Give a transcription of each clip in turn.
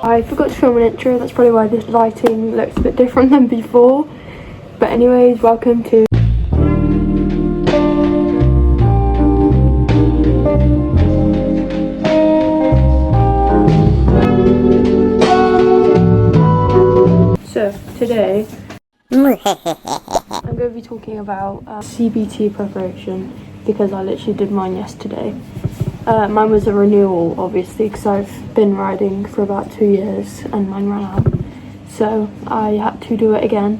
I forgot to film an intro, that's probably why this lighting looks a bit different than before. But anyways, welcome to... So, today, I'm going to be talking about CBT preparation, because I literally did mine yesterday. Mine was a renewal, obviously, because I've been riding for about 2 years and mine ran out. So I had to do it again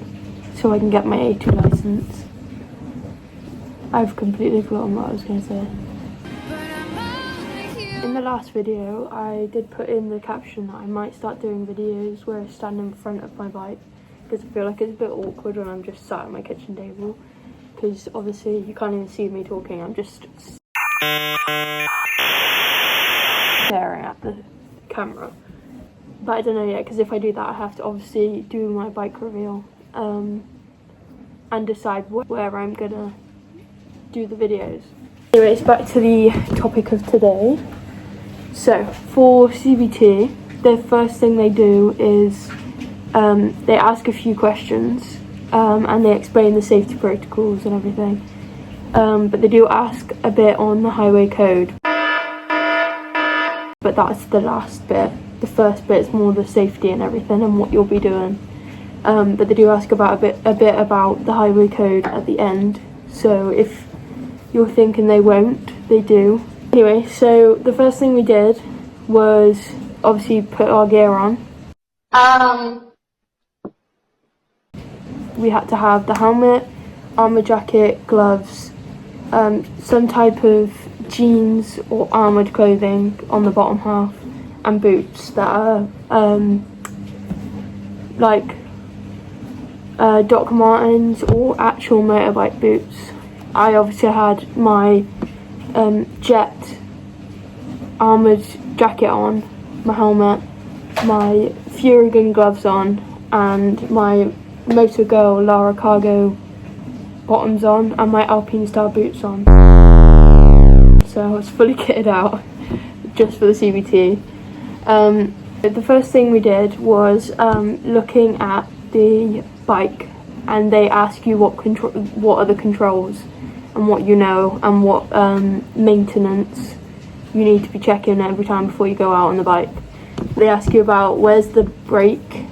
so I can get my A2 licence. I've completely forgotten what I was going to say. In the last video, I did put in the caption that I might start doing videos where I stand in front of my bike, because I feel like it's a bit awkward when I'm just sat at my kitchen table, because obviously you can't even see me talking, I'm just staring at the camera. But I don't know yet, because if I do that I have to obviously do my bike reveal and decide where I'm gonna do the videos. Anyways, back to the topic of today. So for CBT, the first thing they do is they ask a few questions and they explain the safety protocols and everything. But they do ask a bit on the highway code. But that's the last bit. The first bit is more the safety and everything and what you'll be doing. But they do ask about a bit about the highway code at the end. So if you're thinking they won't, they do. Anyway, so the first thing we did was obviously put our gear on. We had to have the helmet, armor jacket, gloves, some type of jeans or armoured clothing on the bottom half, and boots that are like Doc Martens or actual motorbike boots. I obviously had my jet armoured jacket on, my helmet, my Fury Gun gloves on, and my Motor Girl Lara Cargo bottoms on, and my Alpine Star boots on. So I was fully kitted out just for the CBT. The first thing we did was looking at the bike, and they ask you what are the controls and what you know and what maintenance you need to be checking every time before you go out on the bike. They ask you about where's the brake,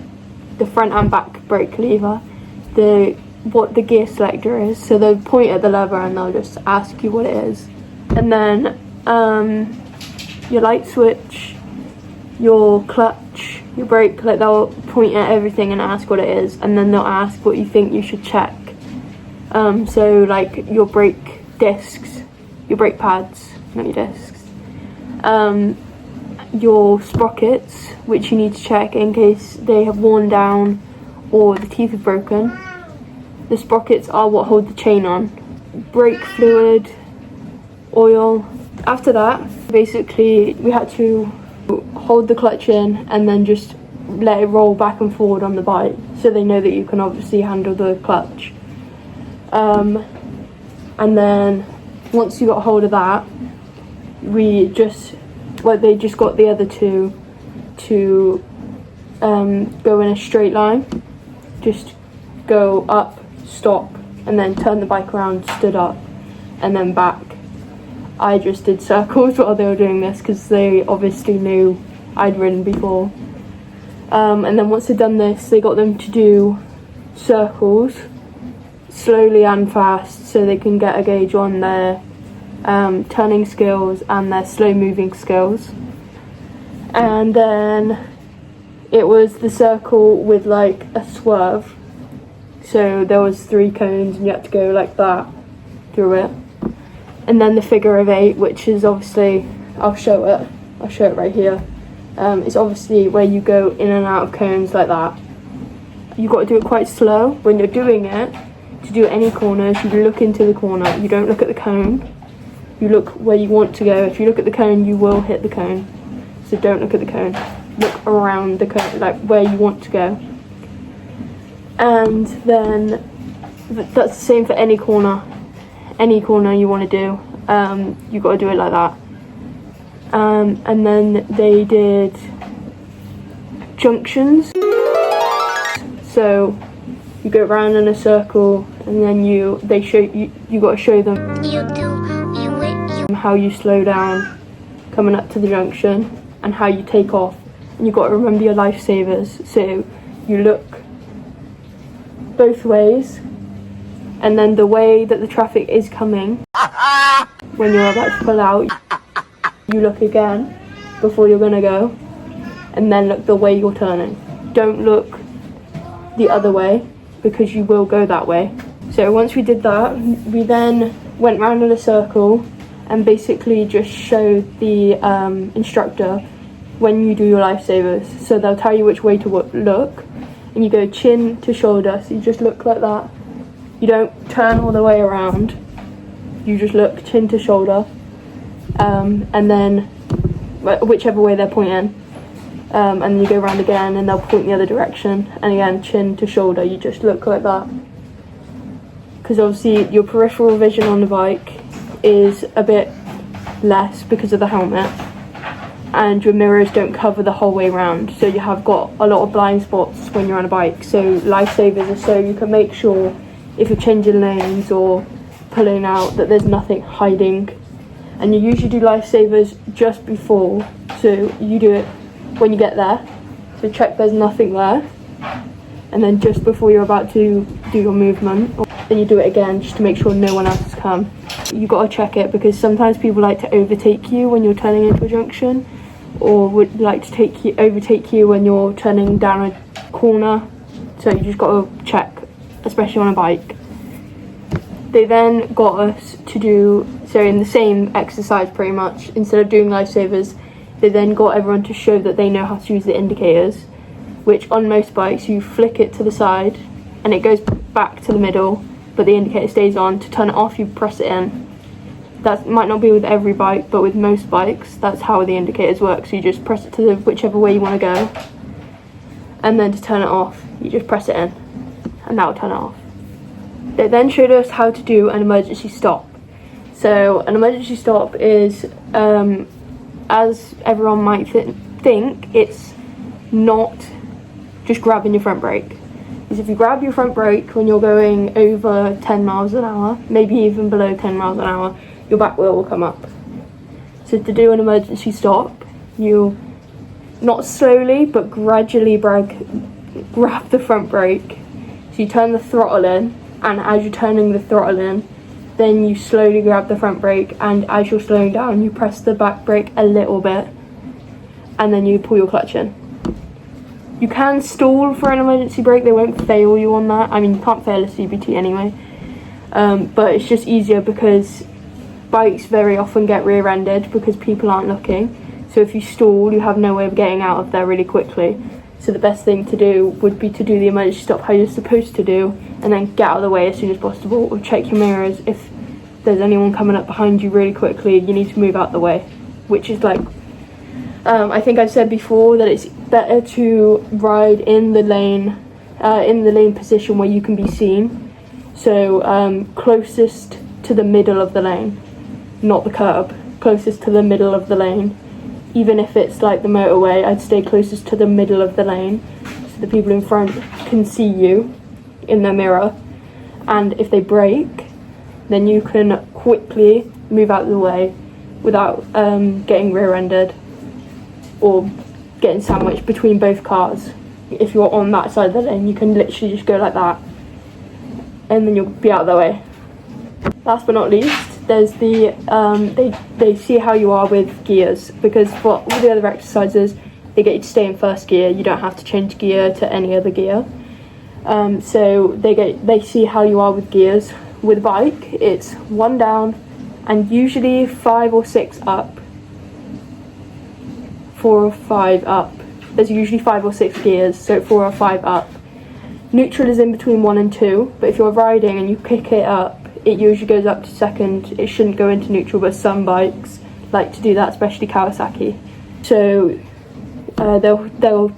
the front and back brake lever, what the gear selector is. So they'll point at the lever and they'll just ask you what it is. And then your light switch, your clutch, your brake, like they'll point at everything and ask what it is, and then they'll ask what you think you should check. So like your brake discs, your brake pads, not your discs, your sprockets, which you need to check in case they have worn down or the teeth are broken. The sprockets are what hold the chain on. Brake fluid, oil. After that, basically we had to hold the clutch in and then just let it roll back and forward on the bike, so they know that you can obviously handle the clutch. And then once you got hold of that, they just got the other two to go in a straight line, just go up, stop, and then turn the bike around, stood up, and then back. I just did circles while they were doing this because they obviously knew I'd ridden before. And then once they'd done this, they got them to do circles slowly and fast so they can get a gauge on their turning skills and their slow moving skills. And then it was the circle with like a swerve. So there was 3 cones and you had to go like that through it. And then the figure of 8, which is obviously, I'll show it right here. It's obviously where you go in and out of cones like that. You've got to do it quite slow. When you're doing it, to do any corners, you look into the corner. You don't look at the cone. You look where you want to go. If you look at the cone, you will hit the cone. So don't look at the cone. Look around the cone, like where you want to go. And then that's the same for any corner. Any corner you want to do, you've got to do it like that. And then they did junctions. So you go around in a circle, and then you got to show them how you slow down coming up to the junction and how you take off. And you've got to remember your lifesavers. So you look both ways, and then the way that the traffic is coming, when you're about to pull out, you look again before you're going to go, and then look the way you're turning. Don't look the other way, because you will go that way. So once we did that, we then went round in a circle and basically just showed the instructor when you do your lifesavers. So they'll tell you which way to look, and you go chin to shoulder, so you just look like that. You don't turn all the way around, you just look chin to shoulder, and then whichever way they're pointing, and then you go around again and they'll point the other direction, and again chin to shoulder, you just look like that. Because obviously your peripheral vision on the bike is a bit less because of the helmet, and your mirrors don't cover the whole way around, so you have got a lot of blind spots when you're on a bike. So lifesavers are so you can make sure if you're changing lanes or pulling out that there's nothing hiding. And you usually do lifesavers just before, so you do it when you get there, so check there's nothing there, and then just before you're about to do your movement, then you do it again just to make sure no one else has come. You got to check it, because sometimes people like to overtake you when you're turning into a junction, or would like to overtake you when you're turning down a corner. So you just got to check, especially on a bike. They then got us to do, so in the same exercise pretty much, instead of doing lifesavers, they then got everyone to show that they know how to use the indicators, which on most bikes you flick it to the side and it goes back to the middle, but the indicator stays on. To turn it off, you press it in. That might not be with every bike, but with most bikes that's how the indicators work. So you just press it to whichever way you want to go, and then to turn it off you just press it in, and that'll turn it off. They then showed us how to do an emergency stop. So an emergency stop is, as everyone might think, it's not just grabbing your front brake. Because if you grab your front brake when you're going over 10 miles an hour, maybe even below 10 miles an hour, your back wheel will come up. So to do an emergency stop, you not slowly but gradually grab the front brake. So you turn the throttle in, and as you're turning the throttle in, then you slowly grab the front brake, and as you're slowing down you press the back brake a little bit, and then you pull your clutch in. You can stall for an emergency brake, they won't fail you on that. I mean, you can't fail a CBT anyway, but it's just easier because bikes very often get rear-ended because people aren't looking. So if you stall, you have no way of getting out of there really quickly. So the best thing to do would be to do the emergency stop how you're supposed to do, and then get out of the way as soon as possible, or check your mirrors. If there's anyone coming up behind you really quickly, you need to move out the way, which is like, I think I've said before that it's better to ride in the lane position where you can be seen. So closest to the middle of the lane, not the curb, closest to the middle of the lane. Even if it's like the motorway, I'd stay closest to the middle of the lane, so the people in front can see you in their mirror. And if they brake, then you can quickly move out of the way without getting rear-ended or getting sandwiched between both cars. If you're on that side of the lane, you can literally just go like that, and then you'll be out of the way. Last but not least, there's the they see how you are with gears, because for all the other exercises they get you to stay in first gear. You don't have to change gear to any other gear. So they see how you are with gears. With a bike, it's 1 down and usually 5 or 6 up. 4 or 5 up. There's usually 5 or 6 gears, so 4 or 5 up. Neutral is in between 1 and 2, but if you're riding and you kick it up, it usually goes up to second. It shouldn't go into neutral, but some bikes like to do that, especially Kawasaki. So they'll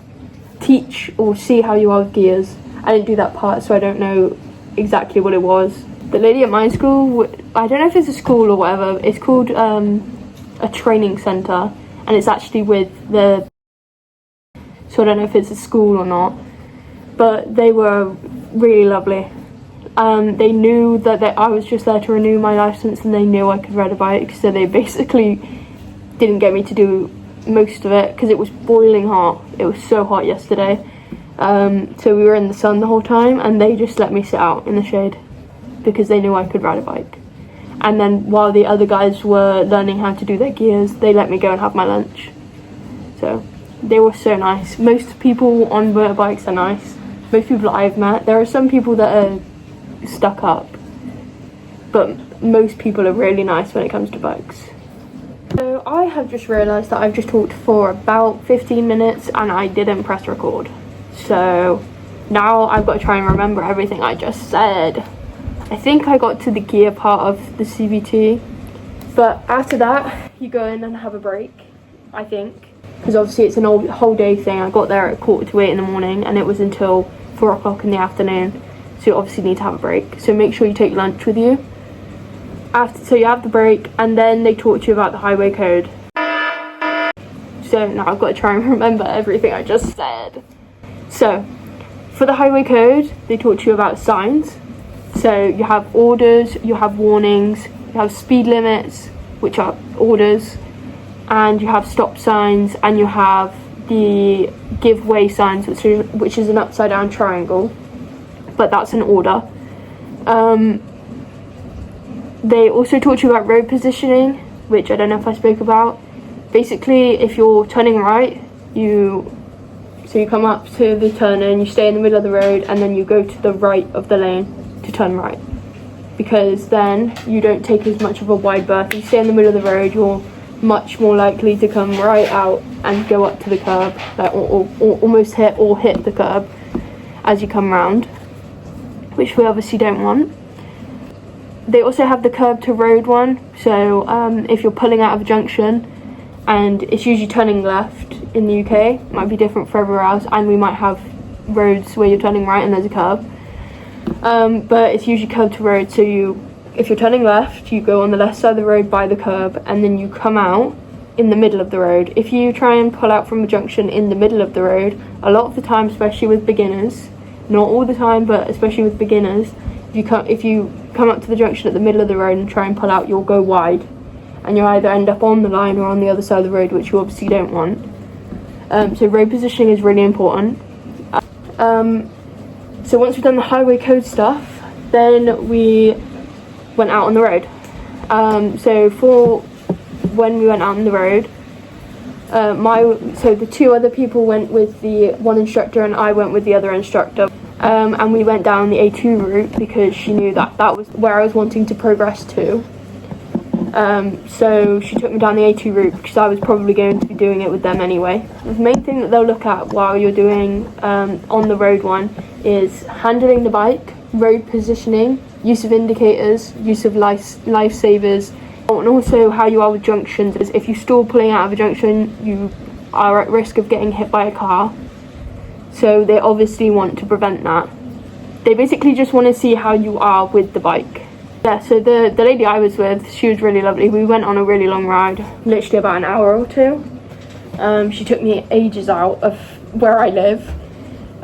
teach or see how you are with gears. I didn't do that part, so I don't know exactly what it was. The lady at my school, I don't know if it's a school or whatever, it's called a training centre, and it's actually with the... so I don't know if it's a school or not, but they were really lovely. They knew that I was just there to renew my license, and they knew I could ride a bike, so they basically didn't get me to do most of it because it was boiling hot. It was so hot yesterday. So we were in the sun the whole time, and they just let me sit out in the shade because they knew I could ride a bike. And then while the other guys were learning how to do their gears, they let me go and have my lunch. So they were so nice. Most people on motorbikes are nice. Most people I've met, there are some people that are stuck up, but most people are really nice when it comes to bikes. So I have just realised that I've just talked for about 15 minutes and I didn't press record. So now I've got to try and remember everything I just said. I think I got to the gear part of the CBT, but after that you go in and have a break, I think, because obviously it's an whole day thing. I got there at 7:45 in the morning and it was until 4 o'clock in the afternoon, so you obviously need to have a break. So make sure you take lunch with you. So you have the break, and then they talk to you about the highway code. So now I've got to try and remember everything I just said. So for the highway code, they talk to you about signs. So you have orders, you have warnings, you have speed limits, which are orders, and you have stop signs, and you have the give way signs, which is an upside down triangle, but that's an order. They also talk to you about road positioning, which I don't know if I spoke about. Basically, if you're turning right, you come up to the turn and you stay in the middle of the road, and then you go to the right of the lane to turn right, because then you don't take as much of a wide berth. If you stay in the middle of the road, you're much more likely to come right out and go up to the curb, like or almost hit the curb as you come round, which we obviously don't want. They also have the curb to road one, so if you're pulling out of a junction, and it's usually turning left in the UK, it might be different for everywhere else, and we might have roads where you're turning right and there's a curb, but it's usually curb to road. So if you're turning left, you go on the left side of the road by the curb, and then you come out in the middle of the road. If you try and pull out from a junction in the middle of the road, a lot of the time, especially with beginners, not all the time, but especially with beginners, if you come up to the junction at the middle of the road and try and pull out, you'll go wide, and you'll either end up on the line or on the other side of the road, which you obviously don't want. So road positioning is really important. So once we've done the highway code stuff, then we went out on the road. So for when we went out on the road, so the two other people went with the one instructor and I went with the other instructor. And we went down the A2 route because she knew that was where I was wanting to progress to. So she took me down the A2 route because I was probably going to be doing it with them anyway. The main thing that they'll look at while you're doing on the road one is handling the bike, road positioning, use of indicators, use of lifesavers, and also how you are with junctions. If you stall pulling out of a junction, you are at risk of getting hit by a car. So they obviously want to prevent that. They basically just want to see how you are with the bike. Yeah, so the lady I was with, she was really lovely. We went on a really long ride, literally about an hour or two. She took me ages out of where I live.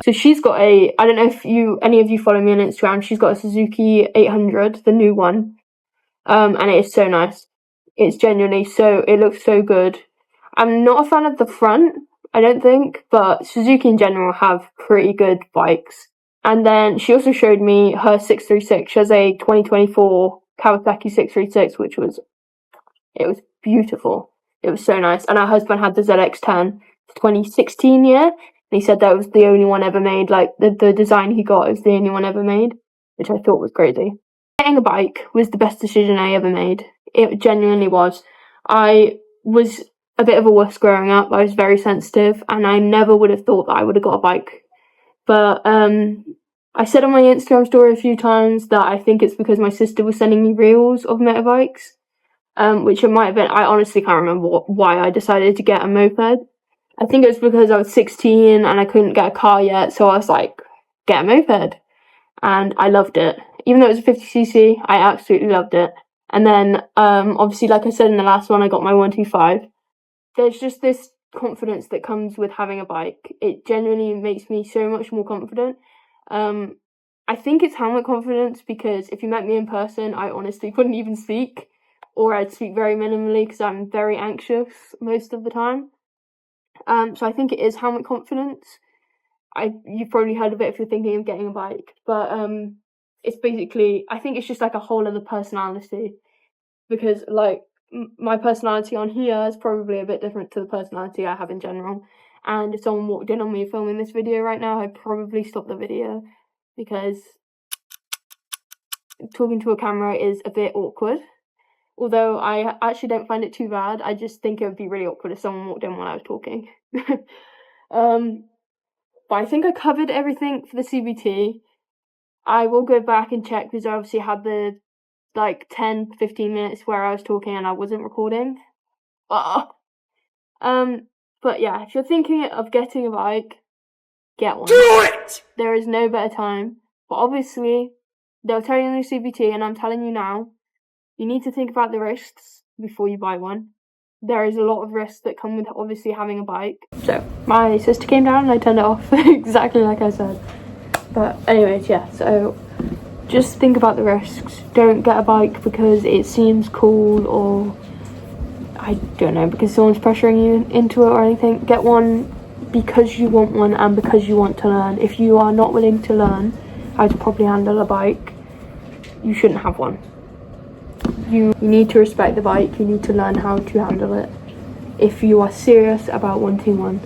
So she's got I don't know if any of you follow me on Instagram, she's got a Suzuki 800, the new one. And it is so nice. It's genuinely it looks so good. I'm not a fan of the front, I don't think, but Suzuki in general have pretty good bikes. And then she also showed me her 636. She has a 2024 Kawasaki 636, which was beautiful. It was so nice. And her husband had the ZX10, 2016 year, and he said that was the only one ever made. Like the design he got is the only one ever made, which I thought was crazy. Getting a bike was the best decision I ever made. It genuinely was. I was a bit of a wuss growing up. I was very sensitive, and I never would have thought that I would have got a bike. But I said on my Instagram story a few times that I think it's because my sister was sending me reels of motorbikes, which it might have been. I honestly can't remember why I decided to get a moped. I think it was because I was 16 and I couldn't get a car yet, so I was like, get a moped. And I loved it. Even though it was a 50cc, I absolutely loved it. And then, obviously, like I said in the last one, I got my 125. There's just this confidence that comes with having a bike. It genuinely makes me so much more confident. I think it's helmet confidence, because if you met me in person, I honestly couldn't even speak, or I'd speak very minimally because I'm very anxious most of the time. So I think it is helmet confidence. You've probably heard of it if you're thinking of getting a bike, but it's basically, I think it's just like a whole other personality, because like my personality on here is probably a bit different to the personality I have in general. And if someone walked in on me filming this video right now, I'd probably stop the video, because talking to a camera is a bit awkward. Although I actually don't find it too bad, I just think it would be really awkward if someone walked in while I was talking. But I think I covered everything for the CBT. I will go back and check, because I obviously had the 10-15 minutes where I was talking and I wasn't recording. But yeah, if you're thinking of getting a bike, get one. Do it! There is no better time. But obviously, they'll tell you in the CBT, and I'm telling you now, you need to think about the risks before you buy one. There is a lot of risks that come with obviously having a bike. So, my sister came down and I turned it off exactly like I said. But anyways, yeah, so just think about the risks. Don't get a bike because it seems cool, or I don't know, because someone's pressuring you into it or anything. Get one because you want one and because you want to learn. If you are not willing to learn how to properly handle a bike, you shouldn't have one. You need to respect the bike, you need to learn how to handle it if you are serious about wanting one.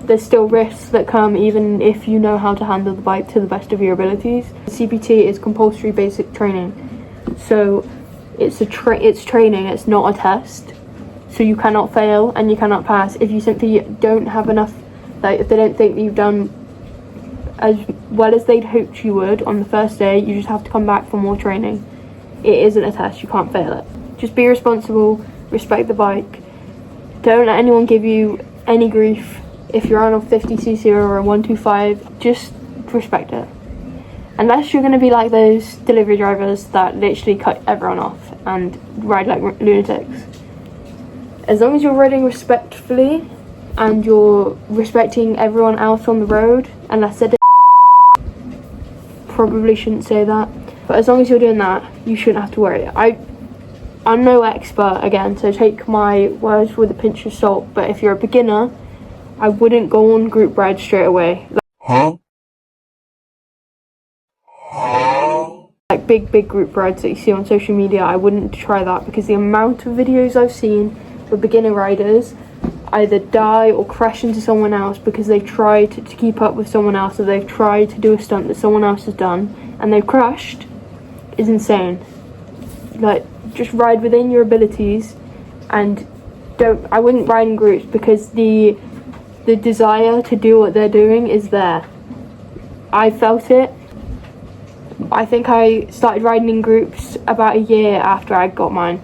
There's still risks that come even if you know how to handle the bike to the best of your abilities. CBT is Compulsory Basic Training, so it's training, it's not a test. So you cannot fail and you cannot pass. If you simply don't have enough, if they don't think that you've done as well as they'd hoped you would on the first day, you just have to come back for more training. It isn't a test, you can't fail it. Just be responsible, respect the bike. Don't let anyone give you any grief. If you're on a 50cc or a 125, just respect it. Unless you're going to be like those delivery drivers that literally cut everyone off and ride like lunatics. As long as you're riding respectfully and you're respecting everyone else on the road, unless they're probably shouldn't say that. But as long as you're doing that, you shouldn't have to worry. I'm no expert again, so take my words with a pinch of salt. But if you're a beginner, I wouldn't go on group ride straight away. Like big group rides that you see on social media, I wouldn't try that, because the amount of videos I've seen where beginner riders either die or crash into someone else because they've tried to keep up with someone else, or they've tried to do a stunt that someone else has done and they've crashed, is insane. Like, just ride within your abilities, and I wouldn't ride in groups, because the desire to do what they're doing is there. I felt it. I think I started riding in groups about a year after I got mine.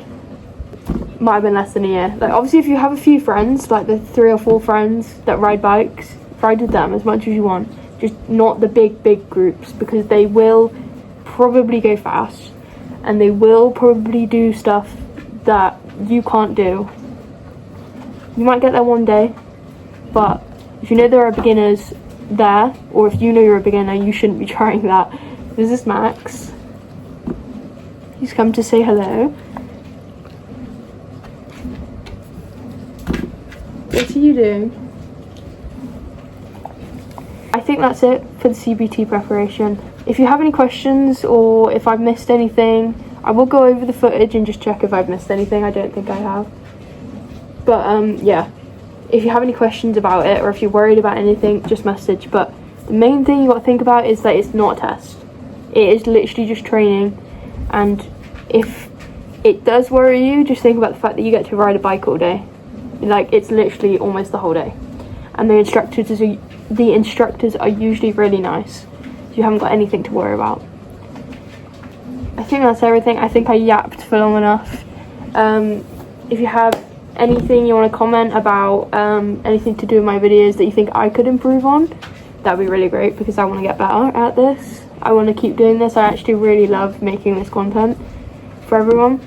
Might have been less than a year. Like, obviously if you have a few friends, like the 3 or 4 friends that ride bikes, ride with them as much as you want. Just not the big groups, because they will probably go fast and they will probably do stuff that you can't do. You might get there one day, but if you know there are beginners there, or if you know you're a beginner, you shouldn't be trying that. This is Max. He's come to say hello. What are you doing? I think that's it for the CBT preparation. If you have any questions, or if I've missed anything, I will go over the footage and just check if I've missed anything. I don't think I have. But yeah, if you have any questions about it, or if you're worried about anything, just message. But the main thing you got to think about is that it's not a test. It is literally just training. And if it does worry you, just think about the fact that you get to ride a bike all day. Like, it's literally almost the whole day. And the instructors are usually really nice, so you haven't got anything to worry about. I think that's everything. I think I yapped for long enough. If you have anything you want to comment about, anything to do with my videos that you think I could improve on, that'd be really great, because I want to get better at this. I want to keep doing this. I actually really love making this content for everyone.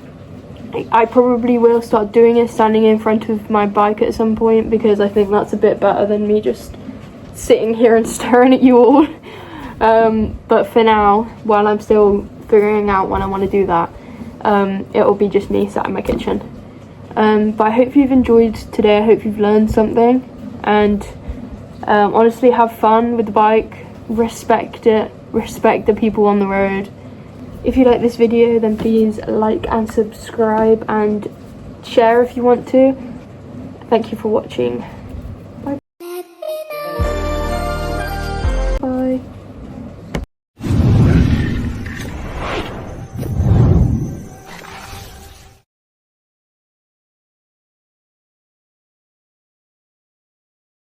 I probably will start doing it standing in front of my bike at some point, because I think that's a bit better than me just sitting here and staring at you all. But for now, while I'm still figuring out when I want to do that, it'll be just me sat in my kitchen. But I hope you've enjoyed today. I hope you've learned something, and honestly, have fun with the bike, respect it, respect the people on the road. If you like this video, then please like and subscribe and share if you want to. Thank you for watching.